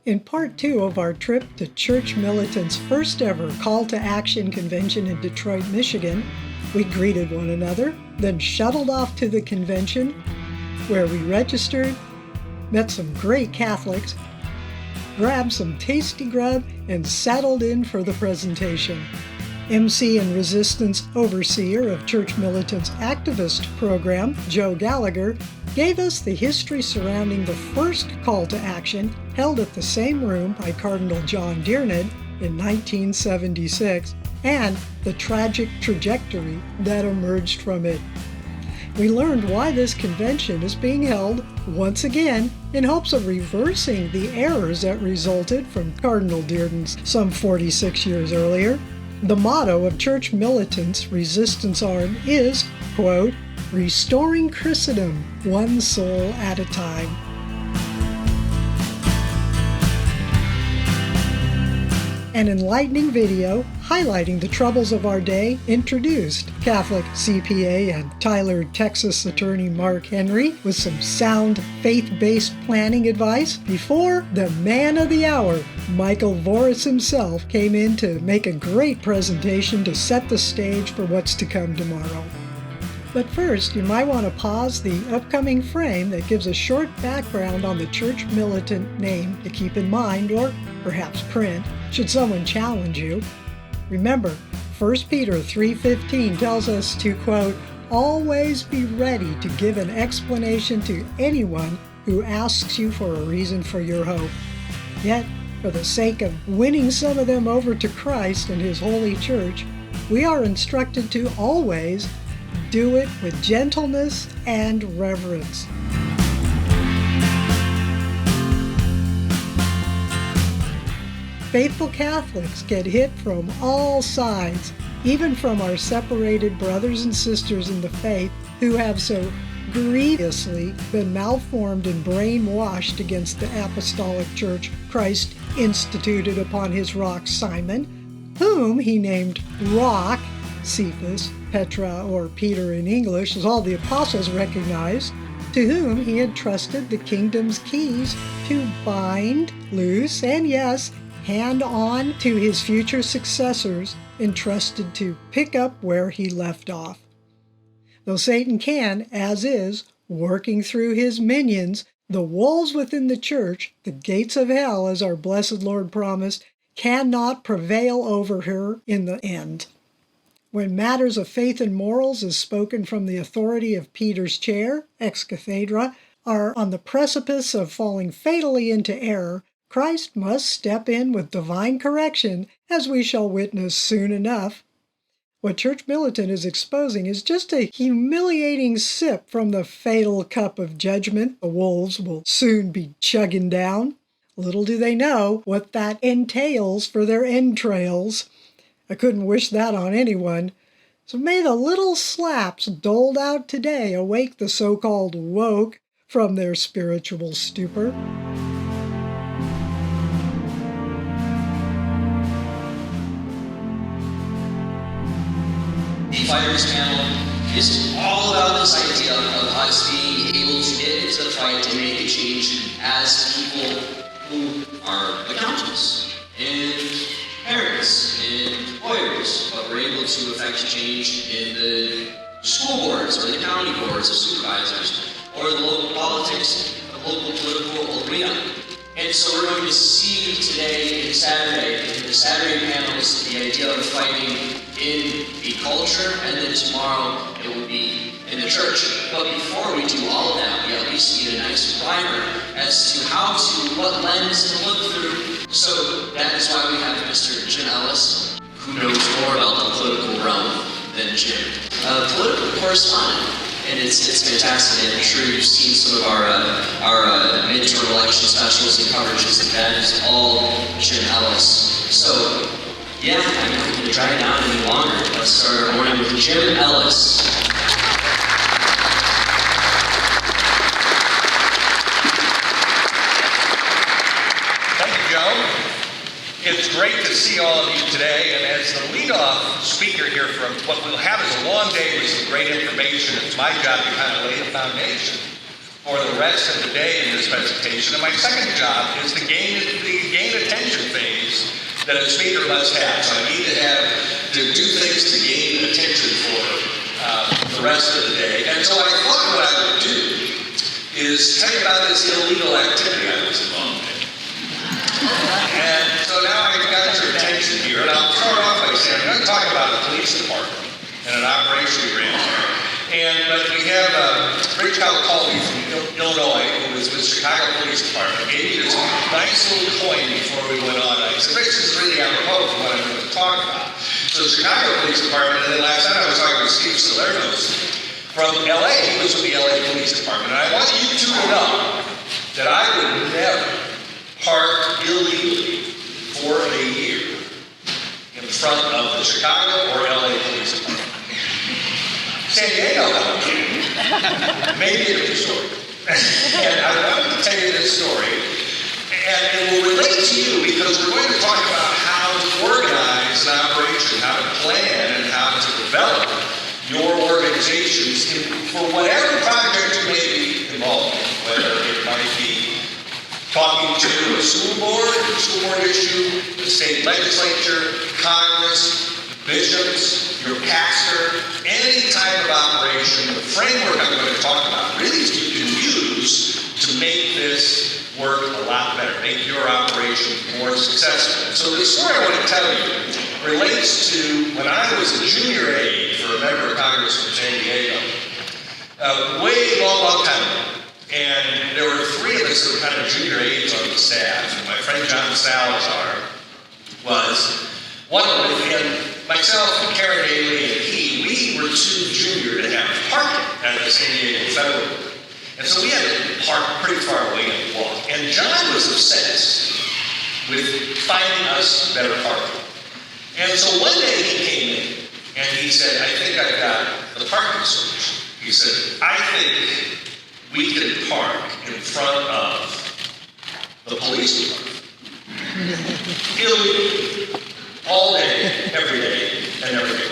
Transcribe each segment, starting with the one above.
In part 2 of our trip to Church Militant's first ever Call to Action convention in Detroit, Michigan, we greeted one another, then shuttled off to the convention where we registered, met some great Catholics, grabbed some tasty grub, and settled in for the presentation. MC and Resistance Overseer of Church Militant's activist program, Joe Gallagher, gave us the history surrounding the first call to action held at the same room by Cardinal John Dearned in 1976, and the tragic trajectory that emerged from it. We learned why this convention is being held once again in hopes of reversing the errors that resulted from Cardinal Dearden's some 46 years earlier. The motto of Church Militant's resistance arm is, quote, "Restoring Christendom, one soul at a time." An enlightening video highlighting the troubles of our day introduced Catholic CPA and Tyler, Texas attorney Mark Henry with some sound faith-based planning advice before the man of the hour, Michael Voris himself, came in to make a great presentation to set the stage for what's to come tomorrow. But first, you might want to pause the upcoming frame that gives a short background on the Church Militant name to keep in mind, or perhaps print, should someone challenge you. Remember, 1 Peter 3:15 tells us to, quote, "always be ready to give an explanation to anyone who asks you for a reason for your hope." Yet, for the sake of winning some of them over to Christ and His holy church, we are instructed to always do it with gentleness and reverence. Faithful Catholics get hit from all sides, even from our separated brothers and sisters in the faith who have so grievously been malformed and brainwashed against the apostolic church Christ instituted upon his rock Simon, whom he named Rock, Cephas, Petra, or Peter in English, as all the apostles recognized, to whom he had trusted the kingdom's keys to bind, loose, and yes, hand on to his future successors, entrusted to pick up where he left off. Though Satan can, as is, working through his minions, the wolves within the church, the gates of hell, as our blessed Lord promised, cannot prevail over her in the end. When matters of faith and morals, as spoken from the authority of Peter's chair, ex cathedra, are on the precipice of falling fatally into error, Christ must step in with divine correction, as we shall witness soon enough. What Church Militant is exposing is just a humiliating sip from the fatal cup of judgment the wolves will soon be chugging down. Little do they know what that entails for their entrails. I couldn't wish that on anyone. So may the little slaps doled out today awake the so-called woke from their spiritual stupor. The Fighters panel is all about this idea of us being able to get into the fight and make a change as people who are accountants and parents and lawyers, but we're able to affect change in the school boards or the county boards of supervisors or the local politics, the local political arena. And so we're going to see today and Saturday, in the Saturday panels, the idea of fighting in the culture, and then tomorrow it will be in the church. But before we do all of that, we at least need a nice primer as to what lens to look through. So that is why we have Mr. Jim Ellis, who knows more about the political realm than Jim. Political correspondent, and it's fantastic. I'm sure you've seen some of our midterm election specials and coverages, and that is all Jim Ellis. So yeah, I'm not going to drag it down any longer. Let's start our morning with Jim Ellis. Thank you, Joe. It's great to see all of you today, and as the lead-off speaker here from what we'll have is a long day with some great information. It's my job to kind of lay the foundation for the rest of the day in this presentation, and my second job is to gain the that a speaker must have. So I need to do things to gain attention for the rest of the day. And so I thought what I would do is tell you about this illegal activity I was involved in. And so now I've got your attention here, and I'll start off by saying I'm going to talk about the police department and an operation we ran there. But we have Rich Calcaldi from Illinois, who was with the Chicago Police Department, gave me this nice little coin before we went on. I said, Rich, this is really apropos for what I'm going to talk about. So the Chicago Police Department, and then last night I was talking with Steve Salernos from LA. He was with the LA Police Department. And I want you two to know that I would never park illegally for a year in front of the Chicago or LA Police Department. San Diego, maybe a different story. And I wanted to tell you this story, and it will relate to you because we're going to talk about how to organize an operation, how to plan, and how to develop your organizations for whatever project you may be involved in, whether it might be talking to a school board issue, the state legislature, Congress, bishops, your pastor, any type of operation. The framework I'm going to talk about really you can use to make this work a lot better, make your operation more successful. So the story I want to tell you relates to when I was a junior aide for a member of Congress from San Diego, way long time ago. And there were three of us that were kind of junior aides on the staff. And my friend John Salazar was one of them, and myself and Karen Daly and we were too junior to have parking at the San Diego Federal Building. And so we had to park pretty far away and walk. And John was obsessed with finding us better parking. And so one day he came in and he said, I think I've got the parking solution. He said, I think we can park in front of the police department. Illegally. All day, every day, and every day.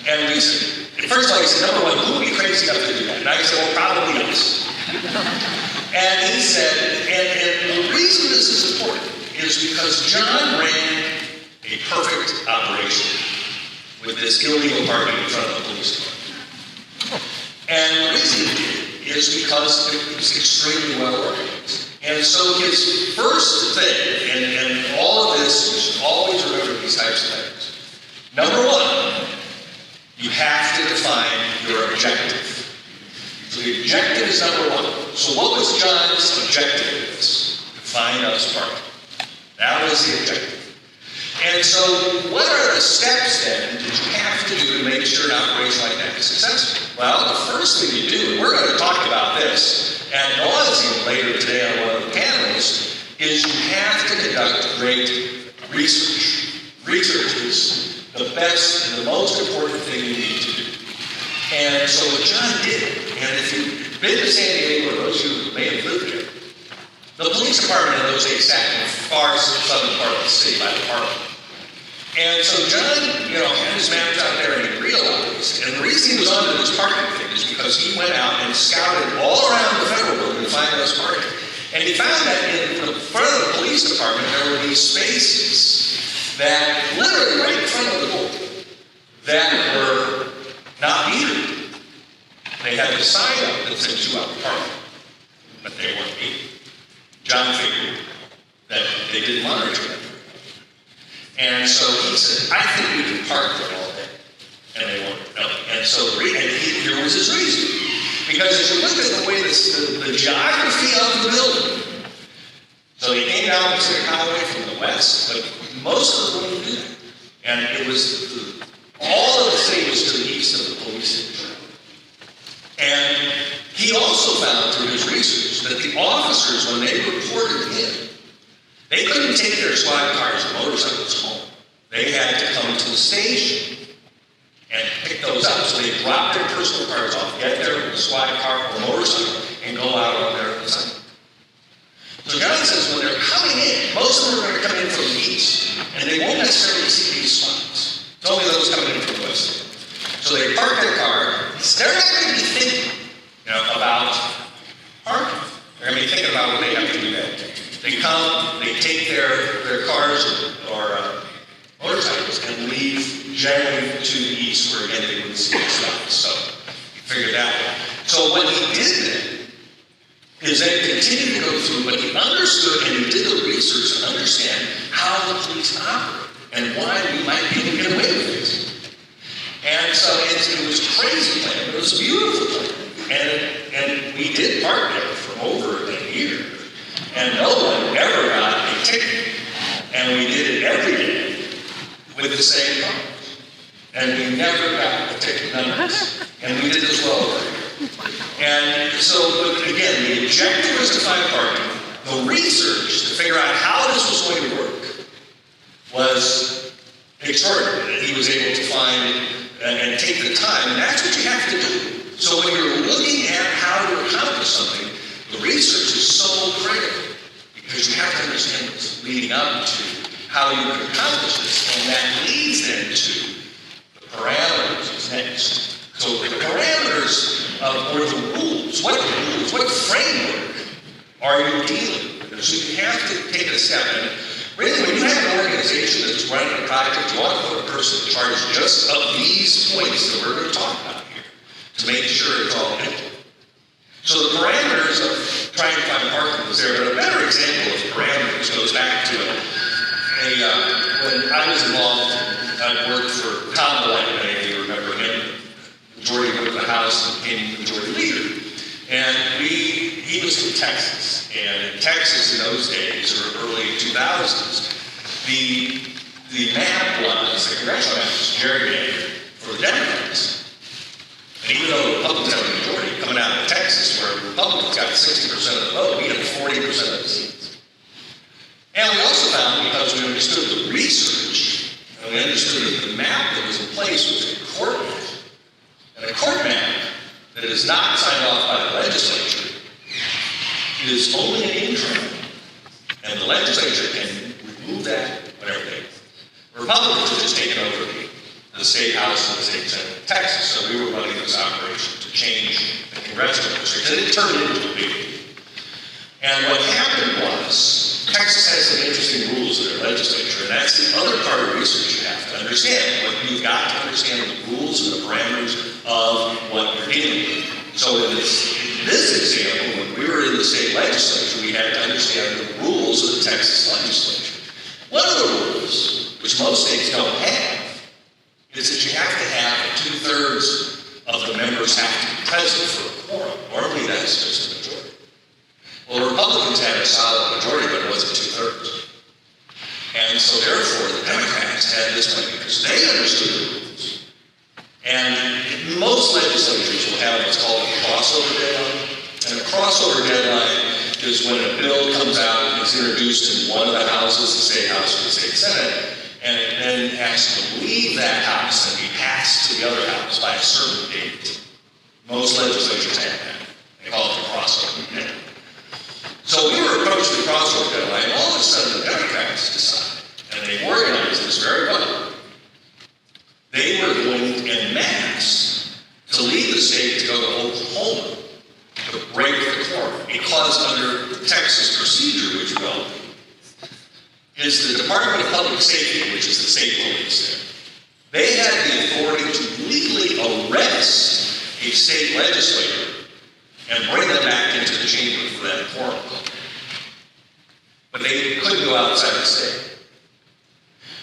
And we said, first of all, he said, number one, who would be crazy enough to do that? And I said, well, probably us. And he said, and the reason this is important is because John ran a perfect operation with this illegal parking in front of the police department. And the reason he did is because it was extremely well organized. And so his first thing, and all of this, you should always remember these types of things. Number one, you have to define your objective. So the objective is number one. So what was John's objective with this? To find us parking. That was the objective. And so what are the steps then that you have to do to make sure an operation like that is successful? Well, the first thing you do, and we're going to talk about this ad nauseum later today on one of the panels, is you have to conduct great research. Research is the best and the most important thing you need to do. And so what John did, and if you've been to San Diego, or those of you who may have lived there, the police department in those days sat in the far southern part of the city by the park. And so John, had his maps out there and he realized, and the reason he was onto this parking thing is because he went out and scouted all around the federal building to find those parking. And he found that in the front of the police department, there were these spaces that literally right in front of the building that were not metered. They had a sign up that said 2-hour parking, but they weren't metered. John figured that they didn't monitor them. And so he said, I think we can park there all day. And they won't. No. And so here was his reason. Because as you look at the way the geography of the building, so they came down Pacific Highway from the west, but most of them wouldn't do that. And it was, all of the city was to the east of the police station. And he also found through his research that the officers, when they reported him, they couldn't take their squad cars and motorcycles home. They had to come to the station and pick those up. So they dropped their personal cars off, get their squad car or motorcycle, and go out on their assignment. So John says when they're coming in, most of them are going to come in from the east, and they won't necessarily see these spots. It's only those coming in from the west. So they park their car. They're not going to be thinking about parking. They're going to be thinking about what they have to do that day. They come, they take their cars or motorcycles and leave generally to the east, where again they wouldn't see the stuff. So he figured that out. So what he did then is then continued to go through, but he understood and he did the research to understand how the police operate and why we might be able to get away with this. And so it was a crazy plan, but it was a beautiful plan. And we did partner for over a year. And no one ever got a ticket. And we did it every day with the same car. And we never got a ticket, none of us. And we did this well over a year. And so, but again, the objective was to find parking. The research to figure out how this was going to work was extraordinary. That he was able to find and take the time, and that's what you have to do. So when you're looking at how to accomplish something, the research is so critical, because you have to understand what's leading up to how you can accomplish this, and that leads then to the parameters next. So the parameters or the rules, what framework are you dealing with? So you have to take a step. And really, when you have an organization that's running a project, you want to put a person in charge just of these points that we're going to talk about here to make sure it's all good. So the parameters of trying to find parking was there, but a better example of parameters goes back to when I was involved, I worked for Tom Blank, many of you remember him. Majority of the House and became the majority leader. And he was from Texas. And in Texas in those days, or early 2000s, the map was, the congressional map was gerrymandered for the Democrats. And even though the Republicans have a majority coming out of Texas, where the Republicans got 60% of the vote, we had 40% of the seats. And we also found, because we understood the research, and we understood that the map that was in place was a court map. And a court map that is not signed off by the legislature is only an interim. And the legislature can remove that whenever they want. Republicans have just taken over the state house and the state senate of Texas, so we were running this operation to change the congressional districts, and it turned into a big deal. And what happened was, Texas has some interesting rules in their legislature, and that's the other part of research you have to understand. You've got to understand the rules and the parameters of what you're dealing with. So in this example, when we were in the state legislature, we had to understand the rules of the Texas legislature. One of the rules, which most states don't have, is that you have to have 2/3 of the members have to be present for a quorum. Normally that's just a majority. Well, the Republicans had a solid majority, but it wasn't 2/3. And so therefore, the Democrats had this one because they understood the rules. And most legislatures will have what's called a crossover deadline. And a crossover deadline is when a bill comes out and is introduced in one of the houses, the state house or the state senate, and it then has to leave that house and be passed to the other house by a certain date. Most legislatures have that. They call it the crossover deadline. So we were approaching the crossover deadline, and all of a sudden the Democrats decided, and they organized this very well. They were going en masse to leave the state to go to Oklahoma to break the quorum, because under the Texas procedure, which will is the Department of Public Safety, which is the state police there. They had the authority to legally arrest a state legislator and bring them back into the chamber for that quorum. But they couldn't go outside the state.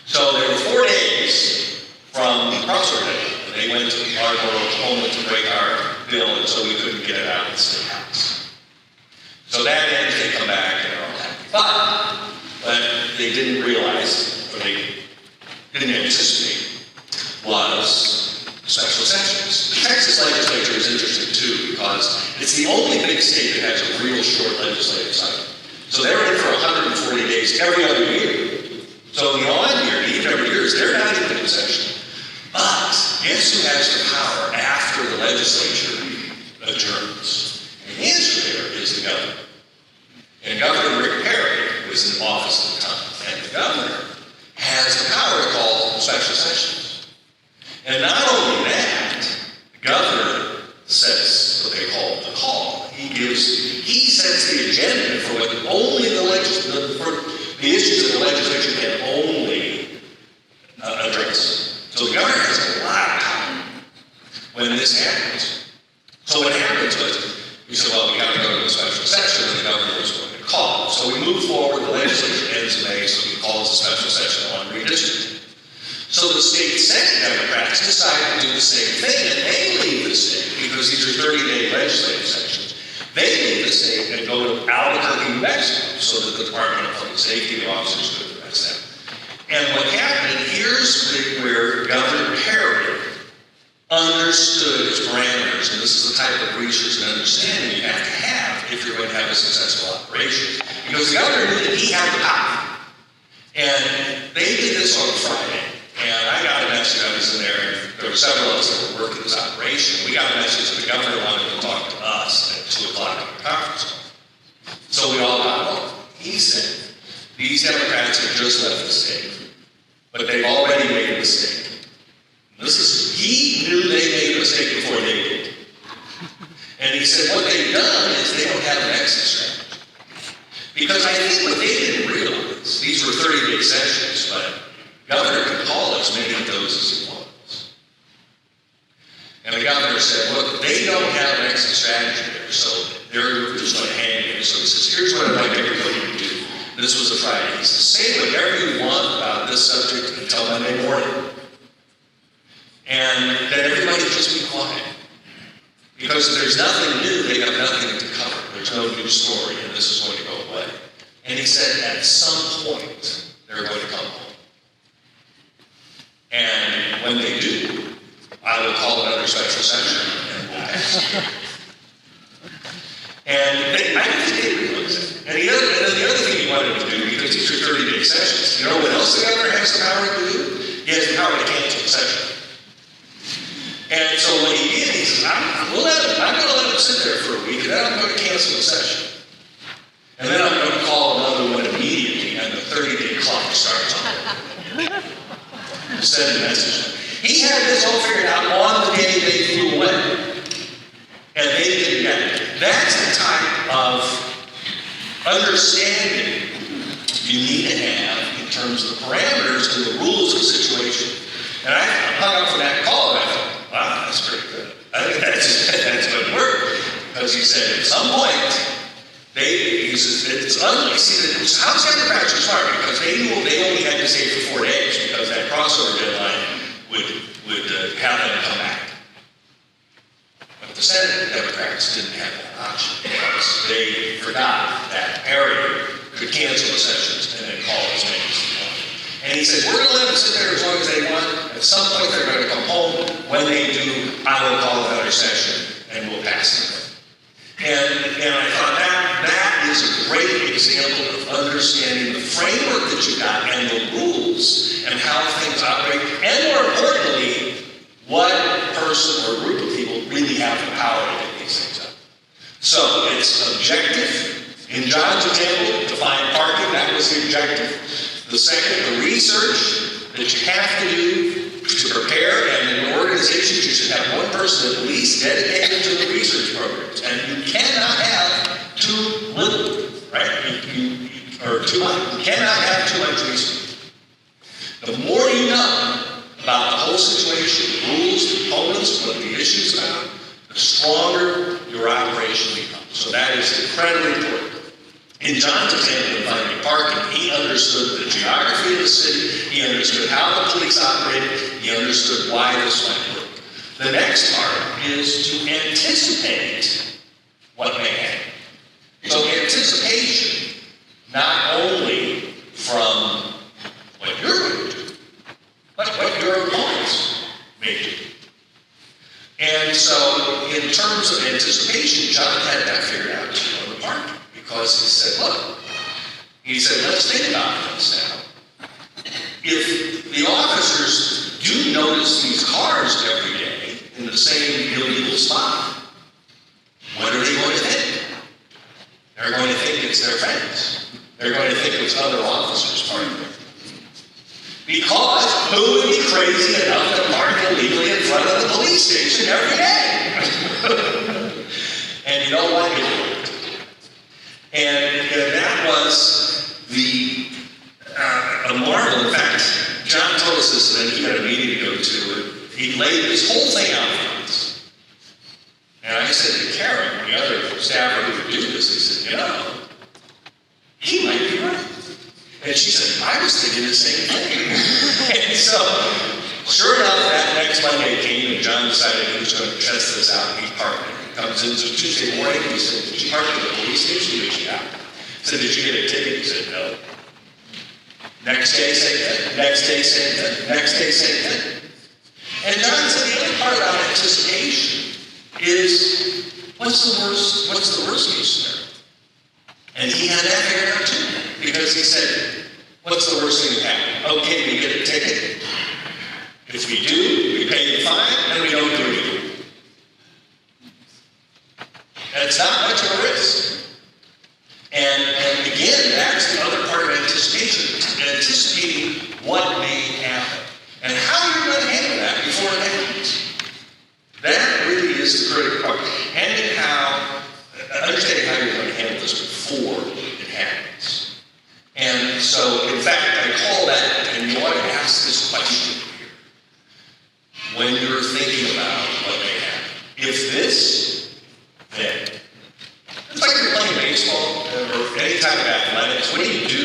So there were 4 days from the crossover day. They went to Ardmore, Oklahoma to break our bill, and so we couldn't get it out of the state house. So that ends, they come back and they're all happy. But what they didn't realize, or they didn't anticipate, was special sessions. The Texas legislature is interesting too, because it's the only big state that has a real short legislative cycle. So they're in for 140 days every other year. So the odd year, even every year, they're not even in session. But guess who has the power after the legislature adjourns? And the answer there is the governor. And Governor Rick Perry was in office at the time. And the governor has the power to call special sessions. And not only that, the governor sets what they call the call. He sets the agenda for what only the legislature can only address. So the governor has a lot of power when this happens. So what happens was, we said, well, we got to go to a special session, and the governor was going to call. So we move forward, the legislature ends in May, so he calls a special session on redistricting. So the state Senate Democrats decide to do the same thing, and they leave the state, because these are 30-day legislative sessions. They leave the state and go to Albuquerque, New Mexico, so that the Department of Public Safety, the officers, could address them. And what happened, here's where Governor Perry understood its parameters, and this is the type of research and understanding you have to have if you're going to have a successful operation. Because the governor knew that he had the power. And they did this on Friday. And I got a message, I was in there, and there were several of us that were working this operation. We got a message that the governor wanted to talk to us at 2 o'clock at the conference call. So we all got on. He said, these Democrats have just left the state, but they've already made a mistake. He knew they made a mistake before they did. And he said, what they've done is they don't have an exit strategy. Because I think what they didn't realize, these were 30-day sessions, but governor could call as many of those as he wants. And the governor said, look, they don't have an exit strategy there, so they're just going to hang it. So he says, here's what I'd like everybody to do. This was a Friday. He says, say whatever you want about this subject until Monday morning. And then everybody just be quiet. Because if there's nothing new, they have nothing to cover. There's no new story, and this is going to go away. And he said, at some point, they're going to come home. And when they do, I will call another special session and we'll pass it. And I don't think they realize it. And the other thing he wanted to do, because these are 30-day sessions, you know what else the governor has the power to do? He has the power to cancel the session. And so what he did, he says, I'm going to let him sit there for a week, and then I'm going to cancel the session. And then I'm going to call another one immediately, and the 30-day clock starts on. Send a message. He had this all figured out on the day they flew away. And they didn't get it. That's the type of understanding you need to have in terms of the parameters and the rules of the situation. And I hung up for that call, and I thought, wow, that's pretty good. I think that's good work. Because he said, at some point, he says, it's ugly. See, how's Democrats are smart? Because they knew they only had to stay for 4 days, because that crossover deadline would have them come back. But the Senate Democrats didn't have that option, because they forgot that Perry could cancel the sessions and then call as many as they wanted. And he said, we're going to let them sit there as long as they want. At some point, they're going to come home. When they do, I will call another session and we'll pass it. And I thought that is a great example of understanding the framework that you got and the rules and how things operate, and more importantly, what person or group of people really have the power to get these things up. So it's objective. In John's example, define parking, that was the objective. The second, the research that you have to do to prepare, and in organizations you should have one person at least dedicated to the research programs, and you cannot have too little, right? Or too much. You cannot have too much research. The more you know about the whole situation, the rules, the components, what the issue's about, the stronger your operation becomes. So that is incredibly important. In John's example of finding parking, he understood the geography of the city, he understood how the police operated, he understood why this might work. The next part is to anticipate what may happen. So anticipation, not only from what you're going to do, but what your opponents may do. And so in terms of anticipation, John had that figured out on the parking. Because he said, let's think about this now. If the officers do notice these cars every day in the same illegal spot, what are they going to think? They're going to think it's their friends. They're going to think it's other officers parking there. Because who would be crazy enough to park illegally in front of the police station every day? And you know what? It worked. And that was the he laid this whole thing out for us. And I said to Karen, the other staffer who would do this, he said, he might be right. And she said, I was thinking the same thing. And so, sure enough, that next Monday came, and John decided he was going to test this out, and he parked it. He comes in, so Tuesday morning, he said, did you park at the police station? He said, yeah. He said, did you get a ticket? He said, no. Next day, same thing. Next day, same thing. Next day, same thing. And John said the other part about anticipation is, what's the worst case scenario? And he had that figured out too. Because he said, what's the worst thing that happen? Okay, we get a ticket. If we do, we pay the fine, and we don't do anything. And it's not much of a risk. And again, that's the other part of anticipation. Anticipating what may happen. And how you're going to handle that before it happens. That really is the critical part. Understanding how you're going to handle this before it happens. And so, in fact, I call that, and you want to ask this question here, when you're thinking about what may happen. If this, then. It's like you're playing baseball or any type of athletics. What do you do?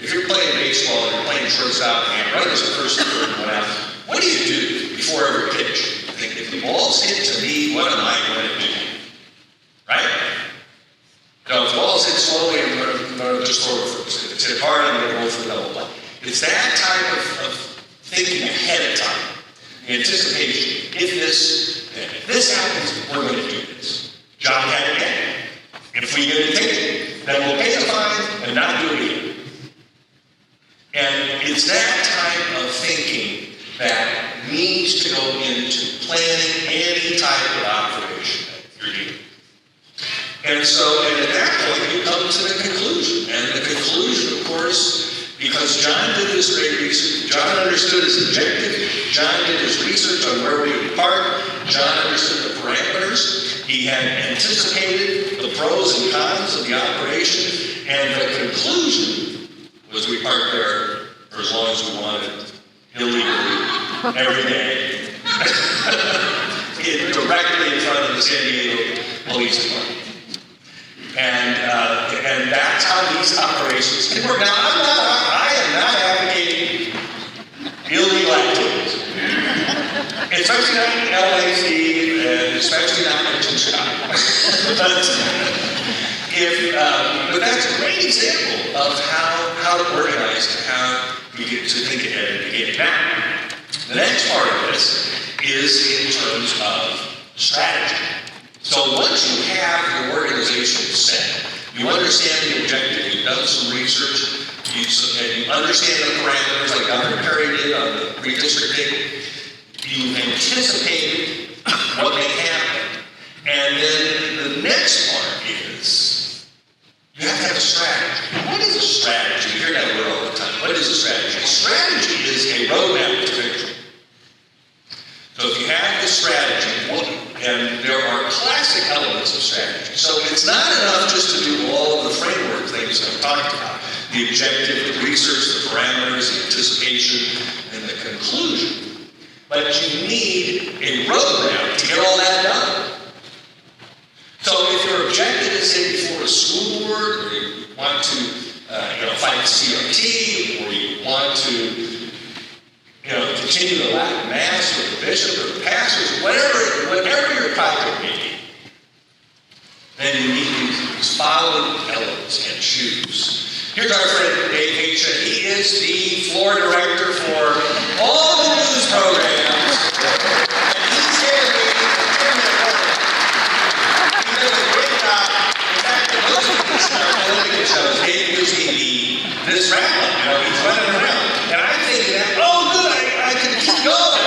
If you're playing baseball and you're playing shortstop and runners are first and third and one out, what do you do before every pitch? You think, if the ball's hit to me, what am I going to do? Right? So if the ball's hit slowly, I'm going to just throw it first. If it's hit hard, I'm going to go for the double play. It's that type of thinking ahead of time. Anticipation. If this happens, we're going to do this. John had it again. If we get a ticket, then we'll pay the fine and not do it again. And it's that type of thinking that needs to go into planning any type of operation that you're doing. And at that point, you come to the conclusion. And the conclusion, of course, because John did this great research, John understood his objective, John did his research on where we would park, John understood the parameters, he had anticipated the pros and cons of the operation, and the conclusion was we parked there for as long as we wanted, illegally, every day, directly in front of the San Diego Police Department. And that's how these operations can work. Now, I am not advocating illegal activities. Especially not in LA, Steve, and especially not in Chicago. But that's a great example of how to organize and how we get to think ahead and begin. Now, the next part of this is in terms of strategy. So once you have your organization set, you understand the objective, you've done some research, you understand the parameters like Dr. Perry did on the redistricting, you anticipated what may happen, and then the next part is you have to have a strategy. What is a strategy? You hear that word all the time. What is a strategy? A strategy is a roadmap to victory. So if you have the strategy, and there are classic elements of strategy. So it's not enough just to do all of the framework things I've talked about. The objective, the research, the parameters, the anticipation, and the conclusion. But you need a roadmap to get all that done. So if your objective is say before a school board, or you want to fight CRT, or you want to continue the Latin Mass with the bishop or the pastors, whatever your project may be, then you need these following elements and choose. Here's our friend Dave Haitian. He is the floor director for all the news programs. And he's here to be he does a great job. In fact, most of these television shows, Dave gives me this wrap-up. He's running around. And I'm thinking that, I can keep going.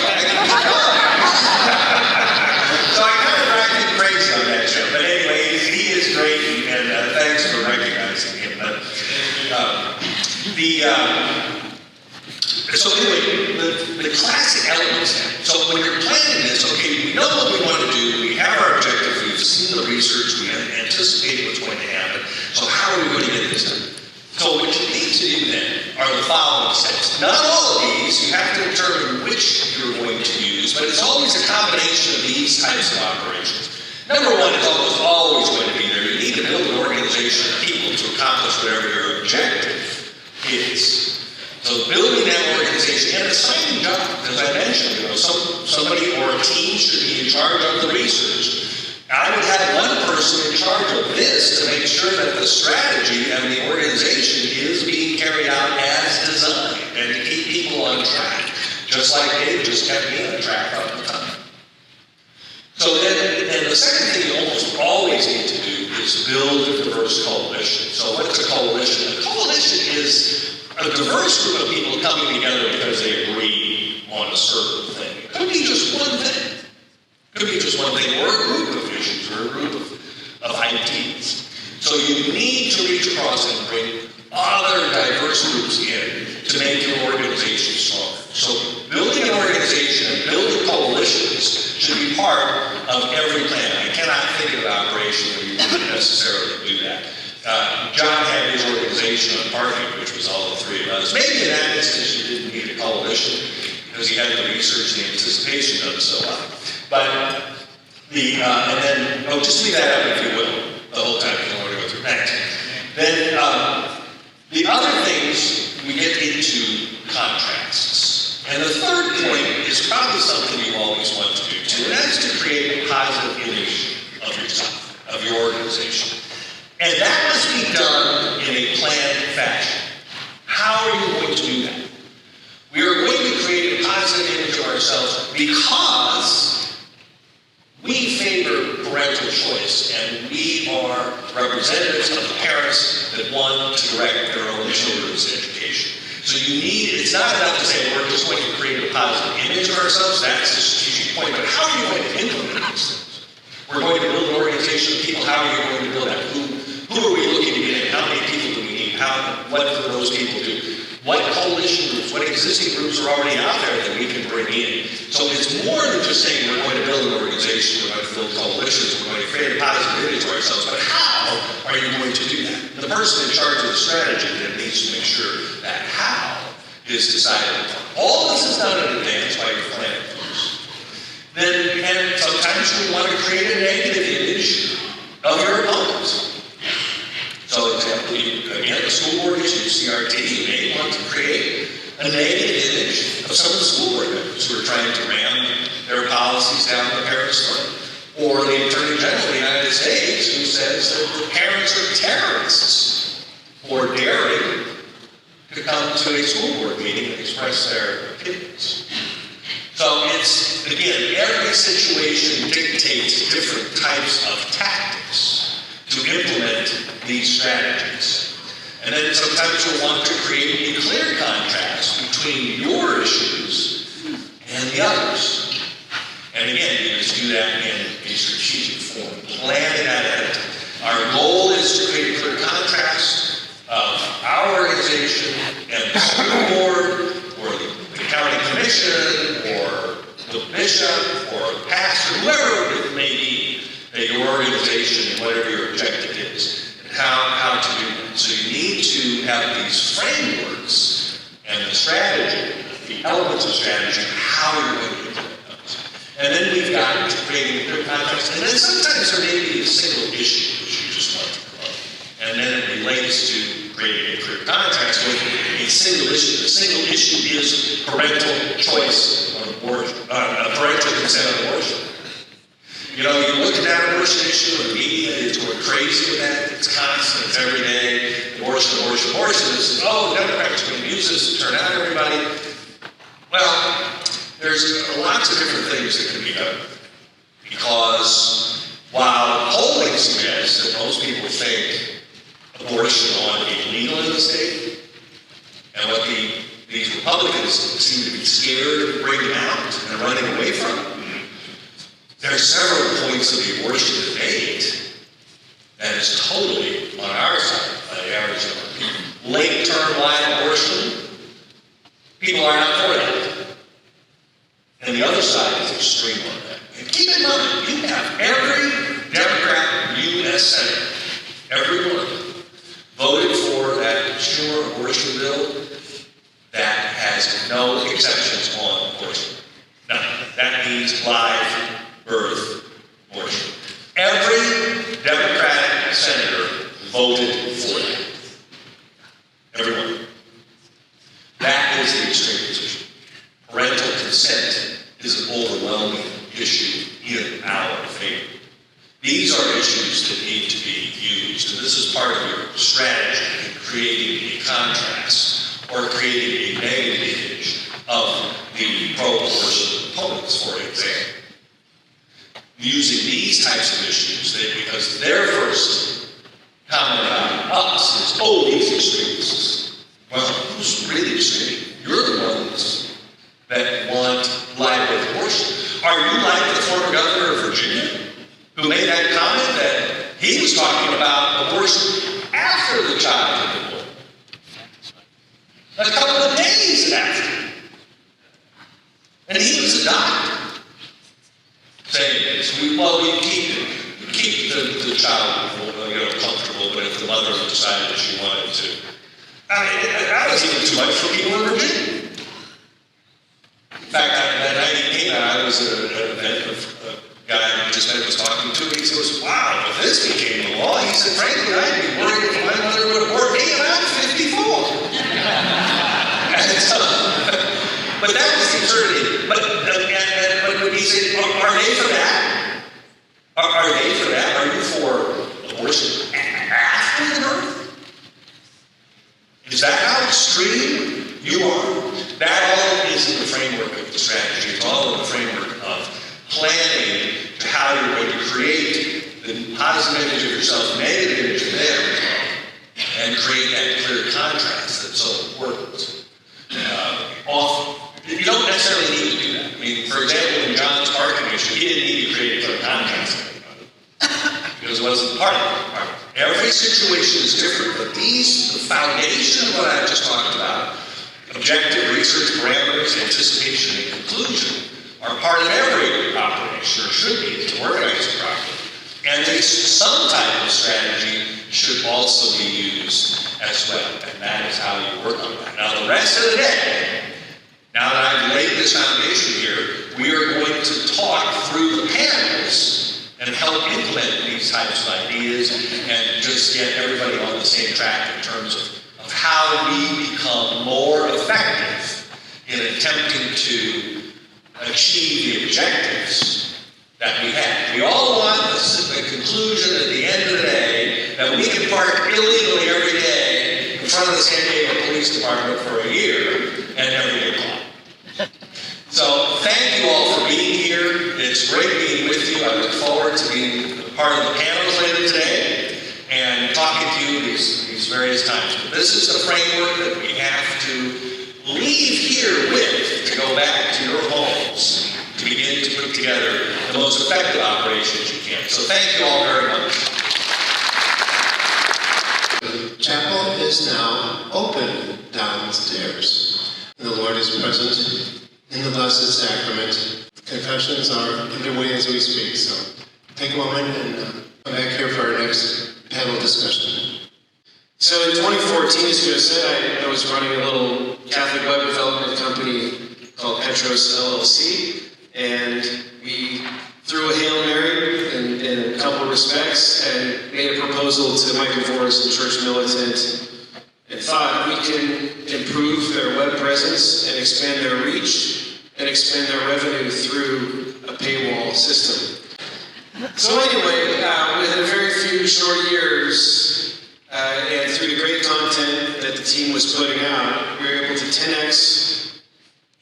So I kind of drive him crazy on that show. But anyway, he is great, and thanks for recognizing him. So anyway, the classic elements. So when you're planning this, okay, we know what we want to do. We have our objective. We've seen the research. We anticipate what's going to happen. So how are we going to get this done? So what you need to do then are the following steps. Not all of these, you have to determine which you're going to use, use, but it's always a combination of these types of operations. Number one is almost always going to be there. You need to build an organization of people to accomplish whatever your objective is. So building that organization and assigning jobs, as I mentioned, somebody or a team should be in charge of the research. I would have one person in charge of this to make sure that the strategy and the organization is being carried out as designed and to keep people on track, just like Dave just kept me on track all the time. So then the second thing you almost always need to do is build a diverse coalition. So what's a coalition? A coalition is a diverse group of people coming together because they agree on a certain thing. It could be just one thing. It could be just one thing, or a group of visions, or a group of ideas. So you need to reach across and bring other diverse groups in to make your organization stronger. So building an organization and building coalitions should be part of every plan. I cannot think of an operation where you wouldn't necessarily do that. John had his organization on Parking, which was all the three of us. Maybe in that instance you didn't need a coalition because he had the research and the anticipation done so well. But just leave that up if you will, the whole time if you don't want to go through next. Then the other things we get into contrasts. And the third point is probably something you always want to do too, and that's to create a positive image of yourself, of your organization. And that must be done in a planned fashion. How are you going to do that? We are going to create a positive image of ourselves because we favor parental choice, and we are representatives of the parents that want to direct their own children's education. So it's not enough to say we're just going to create a positive image of ourselves. That's the strategic point. But how are you going to implement these things? We're going to build an organization of people. How are you going to build that? Who are we looking to get in? How many people do we need? What do those people do? What coalition groups, what existing groups are already out there that we can bring in? So it's more than just saying we're going to build an organization, we're going to build coalitions, we're going to create a positive image of ourselves, but how are you going to do that? The person in charge of the strategy then needs to make sure that how is decided upon. All this is done in advance by your planning folks. And sometimes you want to create a negative image of your opponents. So, example, again, the school board issue, CRT, you may want to create a negative image of some of the school board members who are trying to ram their policies down the parents' throat. Or the Attorney General of the United States who says that the parents are terrorists for daring to come to a school board meeting and express their opinions. So it's, again, every situation dictates different types of tactics to implement these strategies. And then sometimes you'll want to create a clear contrast between your issues and the others. And again, you just do that in a strategic form. Plan that out. Our goal is to create a clear contrast of our organization and the school board, or the county commission, or the bishop, or the pastor, whoever it may be, that your organization and whatever your objective is, and how to do that. So you need to have these frameworks and the strategy, the elements of strategy, how you're going to implement those. And then we've got to create a clear context, and then sometimes there may be a single issue which you just want to promote. And then it relates to creating a clear context with a single issue. The single issue is parental choice on abortion, parental consent on abortion. You know, you look at that abortion issue, and the media is going crazy with that. It's constant, it's every day. Abortion. It's, Democrats are going to use this to turn out everybody. Well, there's lots of different things that can be done. Because while polling suggests that most people think abortion ought to be legal in the state, and what these Republicans seem to be scared of bringing out and running away from, there are several points of the abortion debate that is totally on our side by the average number of people. Late-term live abortion, people are not for that. And the other side is extreme on that. And keep in mind, you have every Democrat U.S. Senate, every one of them, voted for that Schumer abortion bill that has no exceptions on abortion. No, that means live birth abortion. Every Democratic senator voted for that. Everyone. That is the extreme position. Parental consent is an overwhelming issue in our favor. These are issues that need to be used, and this is part of your strategy in creating a contrast or creating a negative image of the pro-abortion opponents, for example. Using these types of issues, because their first comment about us is, oh, these extremists. Well, who's really extreme? You're the ones that want live birth abortion. Are you like the former governor of Virginia, who made that comment that he was talking about abortion after the child had been born? A couple of days after. And he was a doctor. Saying, well, we keep the child comfortable, but if the mother decided that she wanted to. I mean, that was even too much for people in Virginia. In fact, that night he came out, I was at an event of a guy I just was talking to, and he says, wow, if this became the law, he said, frankly, I'd be worried if my mother would abort me, and I'm 54. And so, but that was the absurdity. But when he said, are they for that? Are they for that? Are you for abortion after the birth? Is that how extreme you are? That all is in the framework of the strategy. It's all in the framework of planning to how you're going to create the positive image of yourself, negative image of them, and create that clear contrast that's so important. You don't necessarily need to do that. I mean, for example, in John's parking issue, he didn't need to create a clear contrast because it wasn't part of it. Every situation is different, but the foundation of what I just talked about, objective research parameters, anticipation, and conclusion, are part of every operation, or should be, to organize it properly. And some type of strategy should also be used as well, and that is how you work on that. Now, the rest of the day, now that I've laid this foundation here, we are going to talk through the panels and help implement these types of ideas and just get everybody on the same track in terms of how we become more effective in attempting to achieve the objectives that we have. We all want the conclusion at the end of the day that we can park illegally every day in front of the San Diego Police Department for a year and never get caught. So thank you all for being here. It's great being with you. I look forward to being part of the panels later today and talking to you these various times. But this is the framework that we have to leave here with to go back to your homes to begin to put together the most effective operations you can. So thank you all very much. The chapel is now open downstairs. And the Lord is present in the Blessed Sacrament. Confessions are underway as we speak, so take a moment and come back here for our next panel discussion. So in 2014, as you said, I was running a little Catholic web development company called Petros LLC, and we threw a Hail Mary in a couple of respects and made a proposal to Michael Voris and Church Militant and thought we can improve their web presence and expand their reach and expand their revenue through a paywall system. So anyway, within a very few short years, and through the great content that the team was putting out, we were able to 10x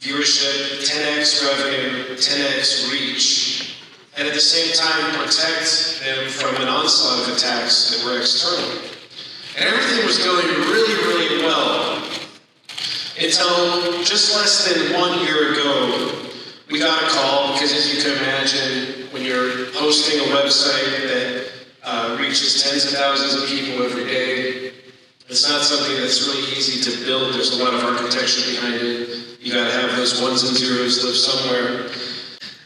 viewership, 10x revenue, 10x reach, and at the same time protect them from an onslaught of attacks that were external. And everything was going really, really well until just less than 1 year ago, we got a call, because as you can imagine, when you're hosting a website that reaches tens of thousands of people every day, it's not something that's really easy to build. There's a lot of architecture behind it. You got to have those ones and zeros live somewhere.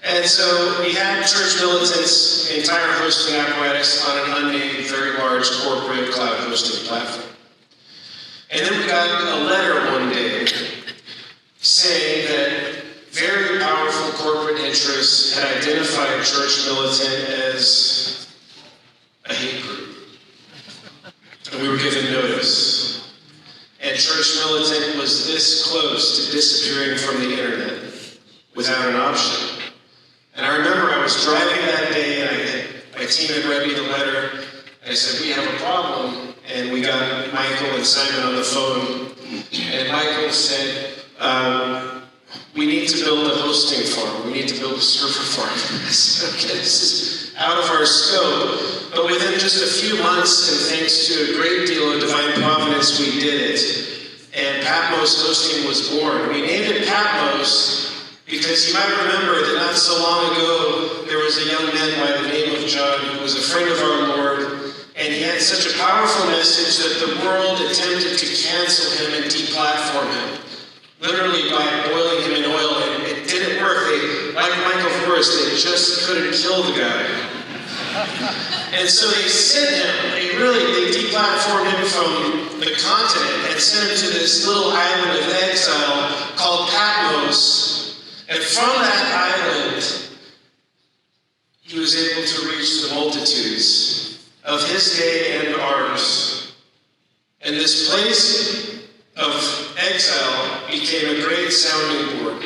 And so we had Church Militant's entire hosting apparatus on an unnamed, very large corporate cloud hosting platform. And then we got a letter one day saying that very powerful interest had identified Church Militant as a hate group. And we were given notice. And Church Militant was this close to disappearing from the internet without an option. And I remember I was driving that day, and my team had read me the letter, and I said, we have a problem. And we got Michael and Simon on the phone, and Michael said, we need to build a hosting farm. We need to build a server farm. I said, okay, this is out of our scope. But within just a few months, and thanks to a great deal of divine providence, we did it. And Patmos Hosting was born. We named it Patmos because you might remember that not so long ago, there was a young man by the name of John who was a friend of our Lord, and he had such a powerful message that the world attempted to cancel him and deplatform him, literally by boiling him in oil, and it didn't work. They, like Michael Forrest, they just couldn't kill the guy. And so they sent him, they deplatformed him from the continent and sent him to this little island of exile called Patmos. And from that island, he was able to reach the multitudes of his day and ours. And this place of exile became a great sounding board.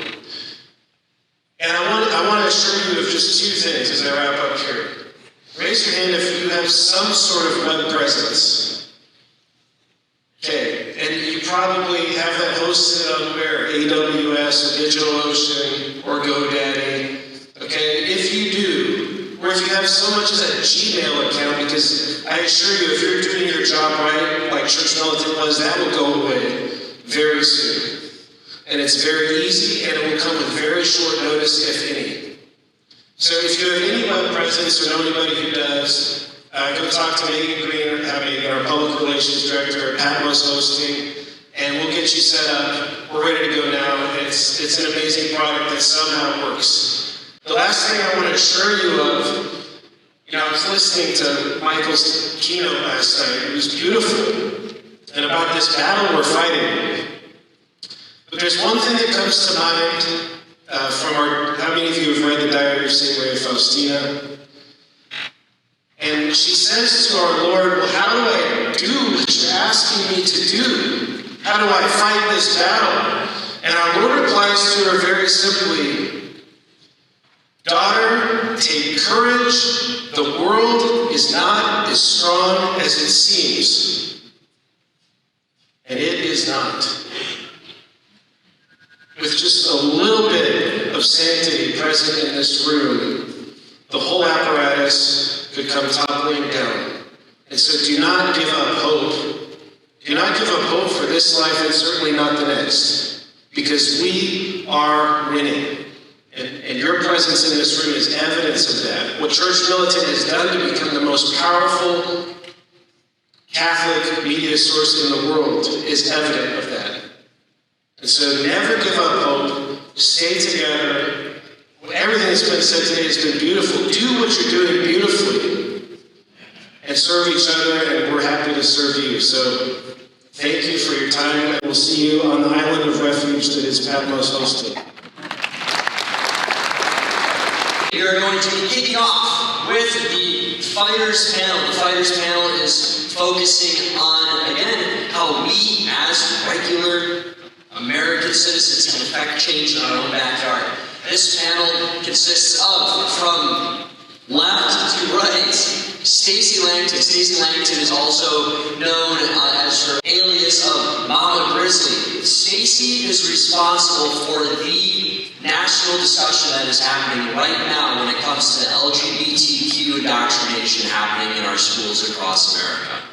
And I want to assure you of just two things as I wrap up here. Raise your hand if you have some sort of web presence. Okay, and you probably have that hosted on where? AWS or DigitalOcean or GoDaddy. Okay, if you do, or if you have so much as a Gmail account, because I assure you, if you're doing your job right, like Church Militant was, that will go away very soon. And it's very easy, and it will come with very short notice, if any. So if you have any web presence or know anybody who does, go talk to Megan Green, our public relations director at Patmos Hosting, and we'll get you set up. We're ready to go now. It's an amazing product that somehow works. The last thing I want to assure you of, I was listening to Michael's keynote last night. It was beautiful. And about this battle we're fighting. But there's one thing that comes to mind how many of you have read the Diary of St. Mary Faustina? And she says to our Lord, well, how do I do what you're asking me to do? How do I fight this battle? And our Lord replies to her very simply, daughter, take courage. The world is not as strong as it seems. And it is not. With just a little bit of sanctity present in this room, the whole apparatus could come toppling down. And so do not give up hope. Do not give up hope for this life and certainly not the next. Because we are winning. And your presence in this room is evidence of that. What Church Militant has done to become the most powerful Catholic media source in the world is evident of that. And so never give up hope. Stay together. Everything that's been said today has been beautiful. Do what you're doing beautifully. And serve each other, and we're happy to serve you. So thank you for your time, and we'll see you on the island of refuge that is Patmos Hosting. We are going to be kicking off with the Fighters Panel. The Fighters Panel is focusing on, again, how we as regular American citizens can affect change in our own backyard. This panel consists of, from left to right, Stacey Langton. Stacey Langton is also known as her alias of Mama Grizzly. Stacey is responsible for the national discussion that is happening right now when it comes to LGBTQ indoctrination happening in our schools across America.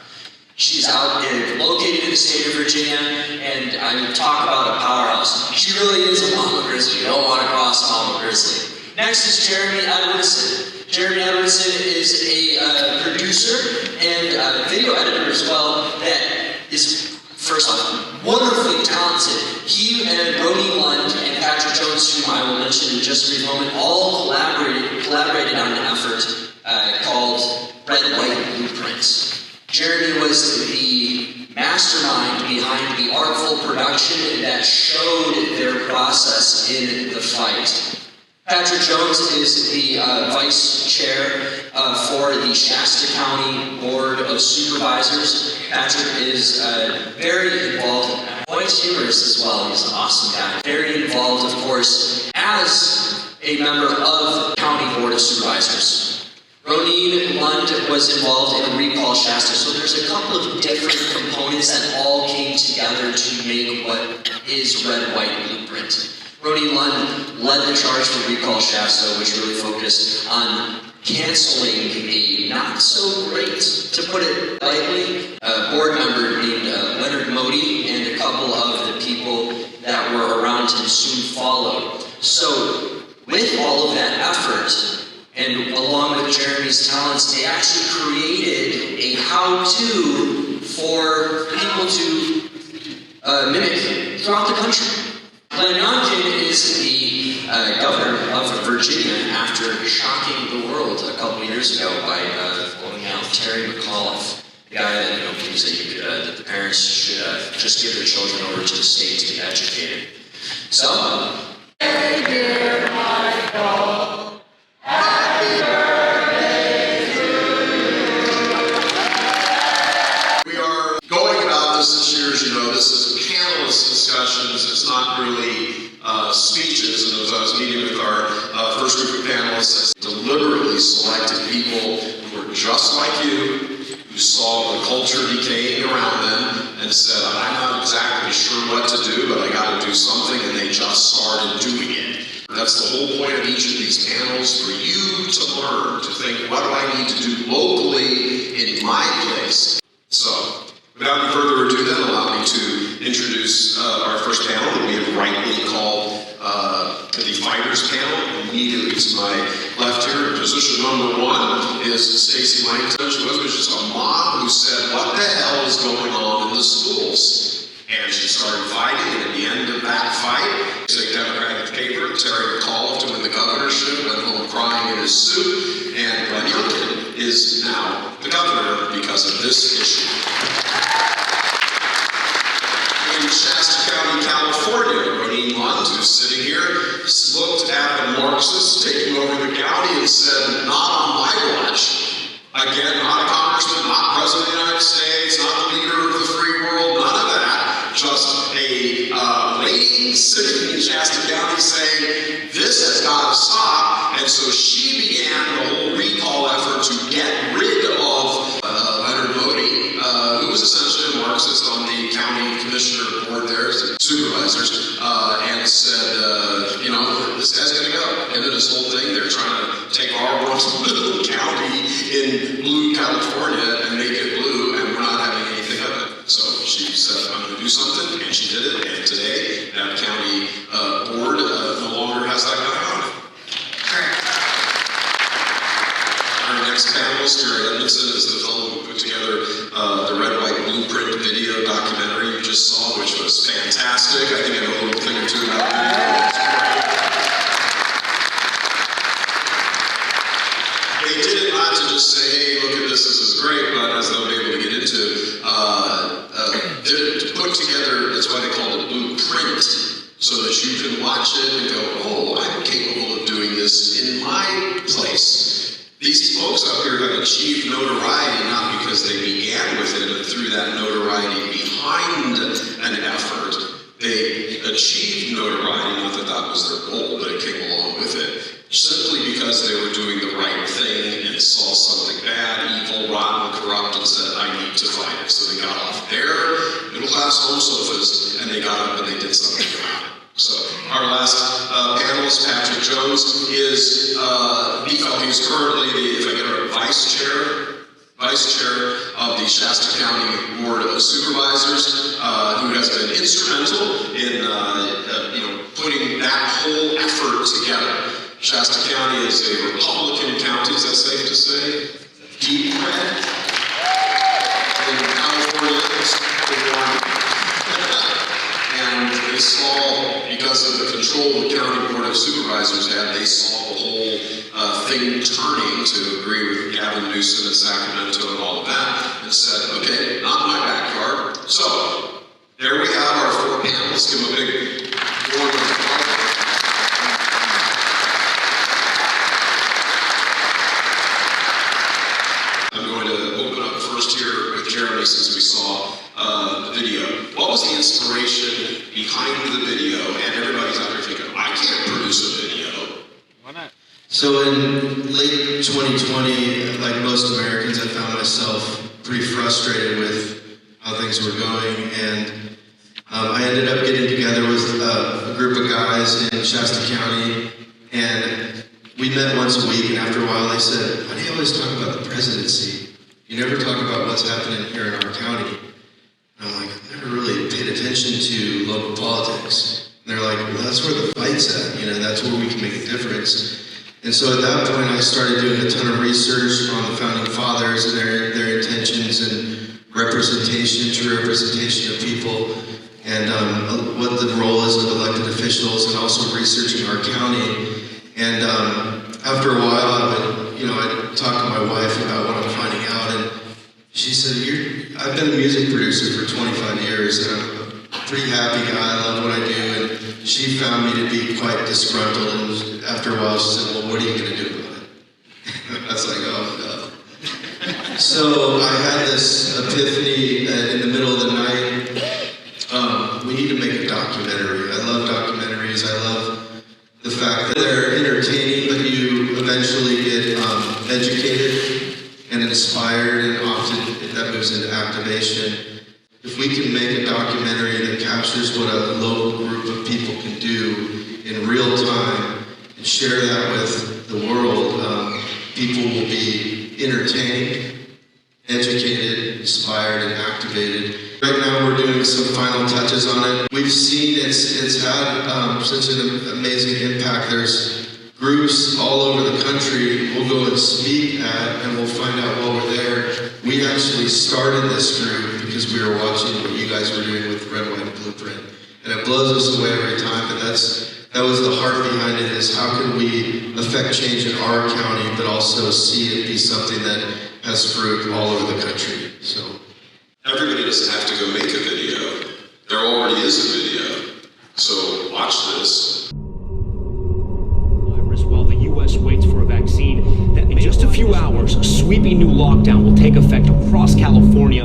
She's located in the state of Virginia, and I mean, talk about a powerhouse. She really is a Mama Grizzly. You don't want to cross Mama Grizzly. Next is Jeremy Edwardson. Jeremy Edwardson is a producer and video editor as well that is, first off, wonderfully talented. He and Brody Lund and Patrick Jones, whom I will mention in just a brief moment, all collaborated on an effort called Red, White Blueprints. Jeremy was the mastermind behind the artful production that showed their process in the fight. Patrick Jones is the vice chair for the Shasta County Board of Supervisors. Patrick is very involved, quite humorous as well. He's an awesome guy. Very involved, of course, as a member of the County Board of Supervisors. Roneen Lund was involved in Recall Shasta, so there's a couple of different components that all came together to make what is Red White Blueprint. Roneen Lund led the charge for Recall Shasta, which really focused on canceling a not so great, to put it lightly, board member named Leonard Modi, and a couple of the people that were around him soon followed. So with all of that effort, and along with Jeremy's talents, they actually created a how-to for people to mimic throughout the country. Glenn Youngkin is the governor of Virginia after shocking the world a couple years ago by blowing out Terry McAuliffe, the guy that believes that the parents should just give their children over to the state to be educated. So, hey dear Michael, happy birthday to you. We are going about this year, as you know, this is panelist discussions. It's not really speeches. And as I was meeting with our first group of panelists, I deliberately selected people who were just like you, who saw the culture decaying around them and said, I'm not exactly sure what to do, but I got to do something, and they just started doing it. That's the whole point of each of these panels, for you to learn, to think, what do I need to do locally in my place? So, without any further ado, then allow me to introduce our first panel that we have rightly called the Fighters Panel. Immediately to my left here, position number one is Stacy Langton. She was just a mom who said, what the hell is going on in the schools? And she started fighting, and at the end of that fight, a Democratic favorite, Terry McAuliffe, to win the governorship, went home crying in his suit, and Glenn Youngkin is now the governor because of this issue. In Shasta County, California, Roneen Lund, who's sitting here, looked at the Marxists taking over the county and said, not on my watch. Again, not a congressman, not president of the United States, not the leader of the free world, none of that. Just a lady sitting in Shasta County saying, this has got to stop. And so she began the whole recall effort to get rid of Leonard Modi, who was essentially a Marxist on the county commissioner board there, supervisors, and said, this guy's going to go. And then this whole thing, they're trying to take our little county in blue California and make it blue, and we're not having anything of it. So she said, I'm going to do something, and she did it, and today that county board no longer has that guy on it. Our next panelist, Jerry Edmondson, is the fellow who put together the Red White Blueprint video documentary you just saw, which was fantastic. I think I know a little thing or two about it. They did it not to just say, hey, look at this is great, but as they'll be able to get into, did it to put together, that's why they called it Blueprint, so that you can watch it and go, oh, I'm capable of doing this in my place. These folks up here have achieved notoriety not because they began with it, but through that notoriety behind an effort. They achieved notoriety, not that that was their goal, but it came along with it, simply because they were doing the right thing and saw something bad, evil, rotten, corrupt, and said, I need to fight it. So they got off their middle-class home sofas, and they got up and they did something about it. So our last panelist, Patrick Jones, is he's currently if I get our vice chair of the Shasta County Board of Supervisors, who has been instrumental in putting that whole effort together. Shasta County is a Republican county, is that safe to say? Deep red. In California, and they saw, because of the control the County Board of Supervisors had, they saw the whole thing turning to agree with Gavin Newsom and Sacramento and all of that, and said, okay, not my backyard. So, there we have our four panelists. Give them a big warm applause. behind the video, and everybody's out there thinking, I can't produce a video. Why not? So in late 2020, like most Americans, I found myself pretty frustrated with how things were going, and I ended up getting together with a group of guys in Shasta County, and we met once a week, and after a while they said, why do you always talk about the presidency? You never talk about what's happening here in our county. And I'm like, I've never really paid attention to local politics. And they're like, well, that's where the fight's at, that's where we can make a difference. And so at that point, I started doing a ton of research on the Founding Fathers and their intentions and representation, true representation of people, and what the role is of elected officials, and also researching our county. And after a while, I'd talk to my wife about what I'm finding out, and she said, I've been a music producer for 25 years, and I'm a pretty happy guy. I love what I do, and she found me to be quite disgruntled, and after a while she said, well, what are you going to do about it? I was like, oh, no. So I had this epiphany in the middle of the night. We need to make a documentary. I love documentaries. I love the fact that they're entertaining, but you eventually get educated and inspired, and often that moves into activation. If we can make a documentary that captures what a local group of people can do in real time and share that with the world, people will be entertained, educated, inspired, and activated. Right now we're doing some final touches on it. We've seen it's had such an amazing impact. There's groups all over the country we'll go and speak at, and we'll find out while we're there. We actually started this group because we were watching what you guys were doing with Red, White, and Blueprint. And it blows us away every time, but that was the heart behind it, is how can we affect change in our county, but also see it be something that has fruit all over the country. So Everybody doesn't have to go make a video. There already is a video. So watch this. While the U.S. waits for a vaccine, that in just a few hours, a sweeping new lockdown will take effect across California.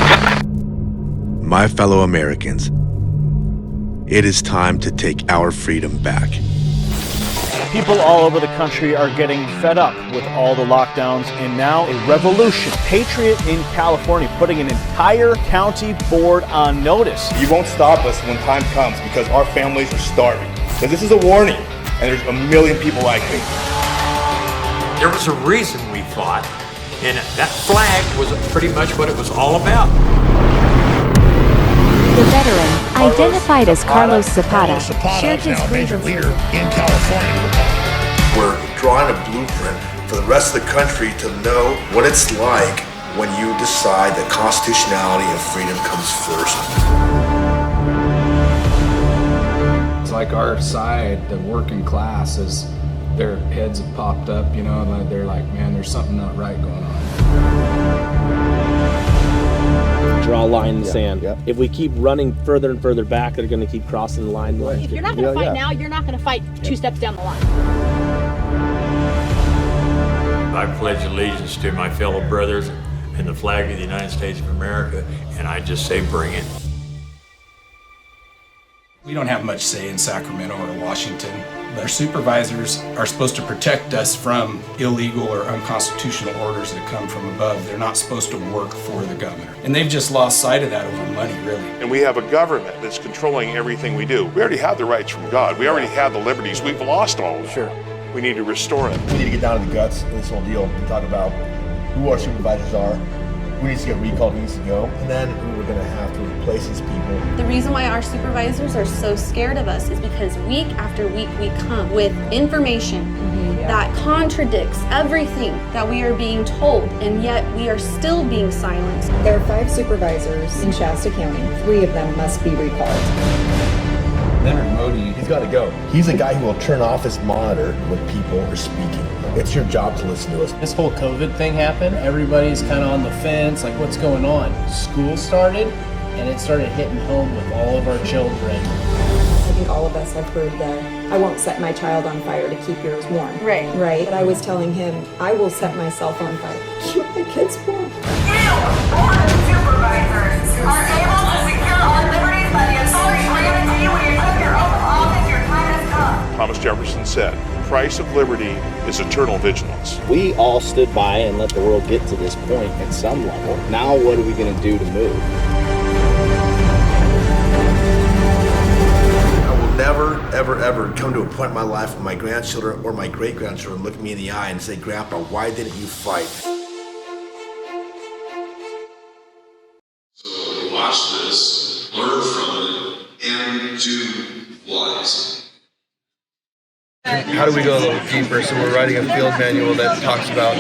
My fellow Americans, it is time to take our freedom back. People all over the country are getting fed up with all the lockdowns, and now a revolution. Patriot in California putting an entire county board on notice. You won't stop us when time comes, because our families are starving. So this is a warning, and there's a million people like me. There was a reason we fought, and that flag was pretty much what it was all about. The veteran, identified as Carlos Zapata, shared his grievances. In California. We're drawing a blueprint for the rest of the country to know what it's like when you decide that constitutionality and freedom comes first. It's like our side, the working class, their heads have popped up, and they're like, man, there's something not right going on. Draw a line in the sand. If we keep running further and further back, they're going to keep crossing the line. If you're not going to fight now, you're not going to fight 2 steps down the line. I pledge allegiance to my fellow brothers and the flag of the United States of America, and I just say bring it. We don't have much say in Sacramento or Washington. Our supervisors are supposed to protect us from illegal or unconstitutional orders that come from above. They're not supposed to work for the governor. And they've just lost sight of that over money, really. And we have a government that's controlling everything we do. We already have the rights from God. We already have the liberties. We've lost all of them. Sure. We need to restore it. We need to get down to the guts of this whole deal and talk about who our supervisors are, who needs to get recalled, who needs to go, and then who we're going to have to replace these people. The reason why our supervisors are so scared of us is because week after week we come with information that contradicts everything that we are being told, and yet we are still being silenced. There are 5 supervisors in Shasta County. 3 of them must be recalled. Leonard Modi, he's got to go. He's a guy who will turn off his monitor when people are speaking. It's your job to listen to us. This whole COVID thing happened. Everybody's kind of on the fence, like what's going on? School started, and it started hitting home with all of our children. I think all of us have heard I won't set my child on fire to keep yours warm. Right. Right. But I was telling him, I will set myself on fire to keep my kids warm. You, board of supervisors, are able to secure our liberties by the authority granted to you in your said, the price of liberty is eternal vigilance. We all stood by and let the world get to this point at some level. Now what are we going to do to move? I will never, ever, ever come to a point in my life where my grandchildren or my great-grandchildren look me in the eye and say, Grandpa, why didn't you fight? So watch this, learn from it, and do what? How do we go a little deeper? So we're writing a field manual that talks about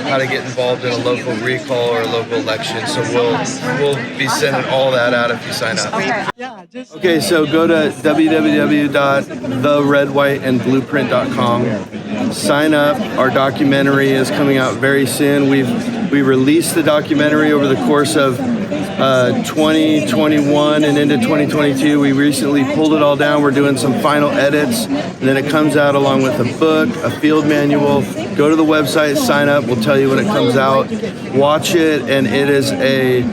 how to get involved in a local recall or a local election. So we'll be sending all that out if you sign up. Okay, so go to www.theredwhiteandblueprint.com. Sign up. Our documentary is coming out very soon. We released the documentary over the course of 2021 and into 2022. We recently pulled it all down. We're doing some final edits, and then it comes out along with a book, a field manual. Go to the website, sign up. We'll tell you when it comes out. Watch it, and it is a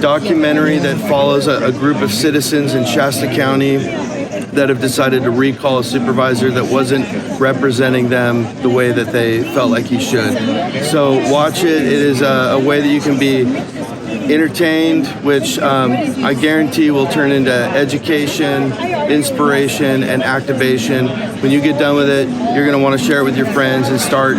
documentary that follows a group of citizens in Shasta County that have decided to recall a supervisor that wasn't representing them the way that they felt like he should. So watch it. It is a way that you can be entertained, which I guarantee will turn into education, inspiration, and activation. When you get done with it, you're going to want to share it with your friends and start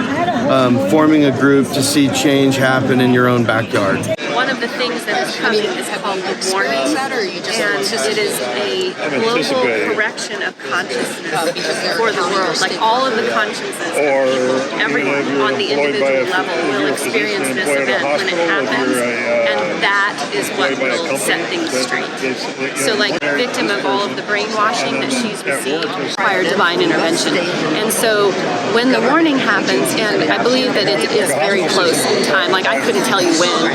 forming a group to see change happen in your own backyard. One of the things that is coming is called the warning, and it is a global correction of consciousness for the world. Like all of the consciences of people, everyone on the individual level will experience this event when it happens, and that is what will set things straight. So like the victim of all of the brainwashing that she's received require divine intervention. And so when the warning happens, and I believe that it is very close in time, like I couldn't tell you when,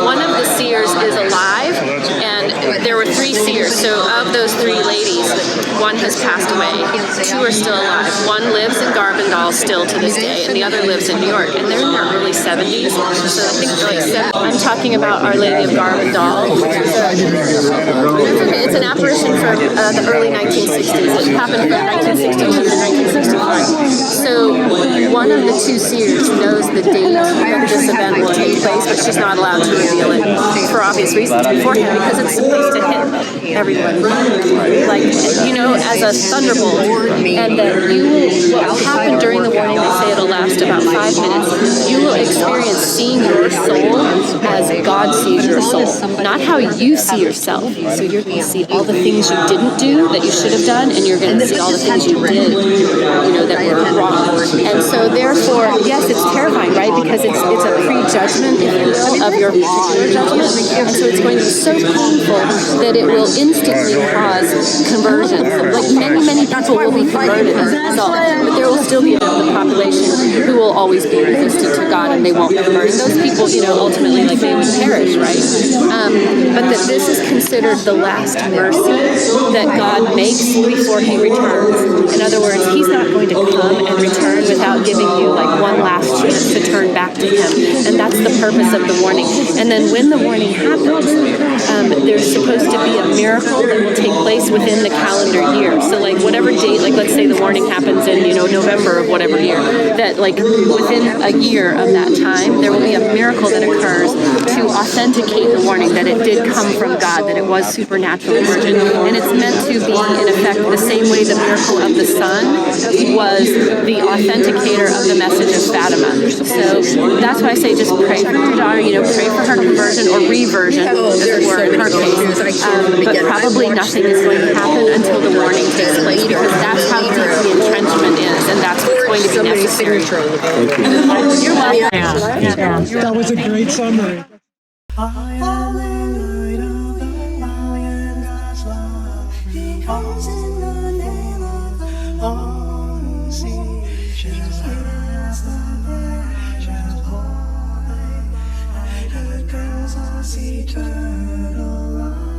one of the seers is alive, and there were 3 seers. So of those 3 ladies, one has passed away, 2 are still alive. One lives in Garbandal still to this day, and the other lives in New York, and they're in their early 70s. So I think they're like 70. I'm talking about Our Lady of Garbandal, which is it's an apparition from the early 1960s. It happened from 1962 to 1965. So one of the 2 seers knows the date that this event will take place, but she's not allowed to reveal it for obvious reasons beforehand, because it's supposed to hit everyone, like, you know, as a thunderbolt, and that what will happen during the warning, they say it'll last about 5 minutes, you will experience seeing your soul as God sees your soul, not how you see yourself. So you're going to see all the things you didn't do that you should have done, and you're going to see all the things you did, you know, that were wrong. And so therefore, yes, it's terrifying, right, because it's a prejudgment, if you will, of your particular judgment, and so it's going to be so painful that it will instantly cause conversion. Like many people will be converted as a result, but there will still be the population who will always be resistant to God, and they won't convert. And those people, you know, ultimately, like, they would perish, right? But that this is considered the last mercy that God makes before He returns. In other words, He's not going to come and return without giving you like one last chance to turn back to Him, and that's the purpose of the warning. And then when the warning happens, there's supposed to be a miracle that will take place within the calendar year. So like whatever date, like let's say the warning happens in, you know, November of whatever year, that like within a year of that time, there will be a miracle that occurs to authenticate the warning that it did come from God, that it was supernatural origin. And it's meant to be, in effect, the same way the miracle of the sun was the authenticator of the message of Fatima. So that's why I say just pray for your daughter, you know, pray for her conversion or reversion, as it were, in her case. But probably nothing is going to happen until the warning takes place, because that's how deep the entrenchment is, and that's what's going to be necessary. You're welcome. That was a great summary. Eternal life.